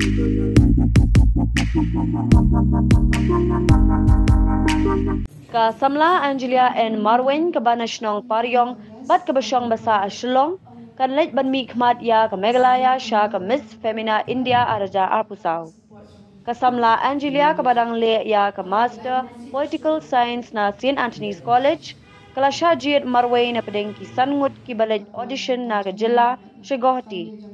Ka Samla Angelia and Marwen ka Banashnong Paryong bat ka Basyong Basa Ashlong kan lej ban mi khmat ya ka Meghalaya sha ka Miss Femina India Araja Arpusau. Ka Samla Angelia ka Badang le ya ka Master Political Science na St. Anthony's College kala sha jit Marwen na pedeng ki sangut ki balej audition na ka jilla Shigoti.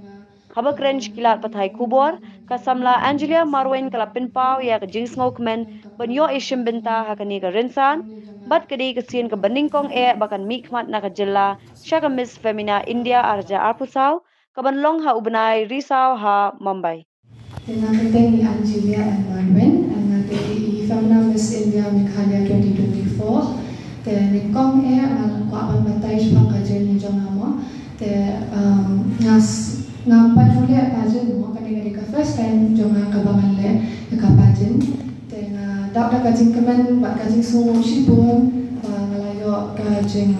Habak range kilat pathai kubor ka Samla Angelia Marwen kala pinpau ya ka jings ngokmen banyo ishim binta hakani ka rinsan bat kadi ka sin ka baningkong bakan mikmat na ka jilla syaka Miss Femina India Arja Arpusau ka banlong ha ubnai Risau ha Mumbai. Tinakateng ni Angelia and Marwen ang natin Femina Miss India Meghalaya 2024 te ningkong ang kuapan batay sa pangkajen ni jong amo te Nga patrolya pageant mo kanina ka first time jong kabangan le ka pageant te nga dapat kajing kemen bat kajing sungo sipun ngalayo kajing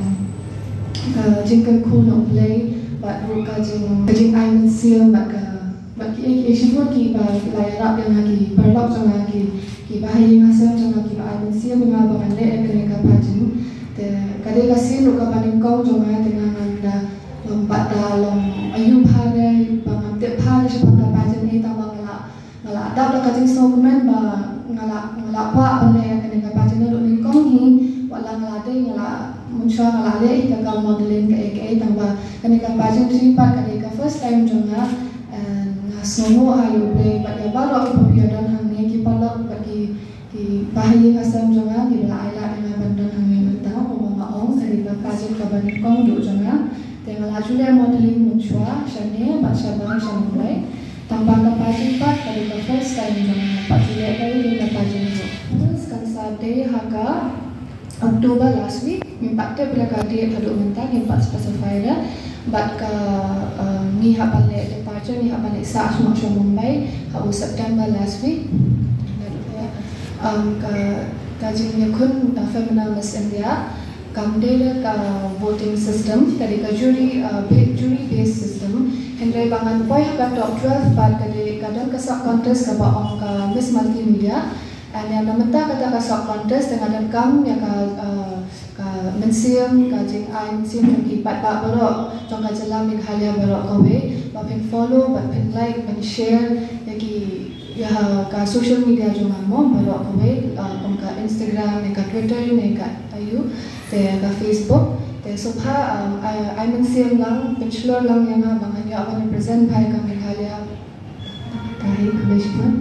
ke kuno play bat ru kajing ay museum bat ki sipun ki ba layarap yang lagi perlok jong ki bahaya ngasem jong ki ay museum nga bangan le kanina ka pageant te kade kasin ru ka paningkong jong dengan anda lompat dalam ayub hari bangat hari sepanjang pajen ini tambah ngalak dapat kajing sokumen ngalak apa oleh kena pajen itu lingkong ni walau ngalade ngalak muncul ngalade kita kau modeling ke tambah kena pajen terlibat kena first time jonga semua ayub play pada baru aku pergian hangnya kipalak bagi di bahaya ngasam jonga di belah ayat dengan bandan hangnya mentah ngomong dari pajen kabar lingkong duk jonga dengan lajunya modeling muncul, sana baca bahasa mulai tambah kepajen pat dari the first time dengan pajunya dari lima pajen itu. Terus kan saatnya harga Oktober last week, mempatnya bila kadi haduk mentang empat specified bat ke ni hapalek departure ni hapalek sa semua Mumbai habu September last week. Ke kajinya kun Femina Miss India. Kamdela ka voting system tadi ka jury based system hendai bangan poi ka top 12 part kadang ka sok contest ka baong ka Miss Multimedia and yang namenta kata ka sok contest dengan kam ya ka museum ka jing ai museum ki pat ba baro jong ka jela Meghalaya baro kowe ba pen follow ba pen like ba share ya ka social media jong amo baro kowe ka Instagram ka Twitter ka ayu te ka Facebook te subha I museum lang bachelor lang yang bangan ya akan represent bhai ka Meghalaya tahi commission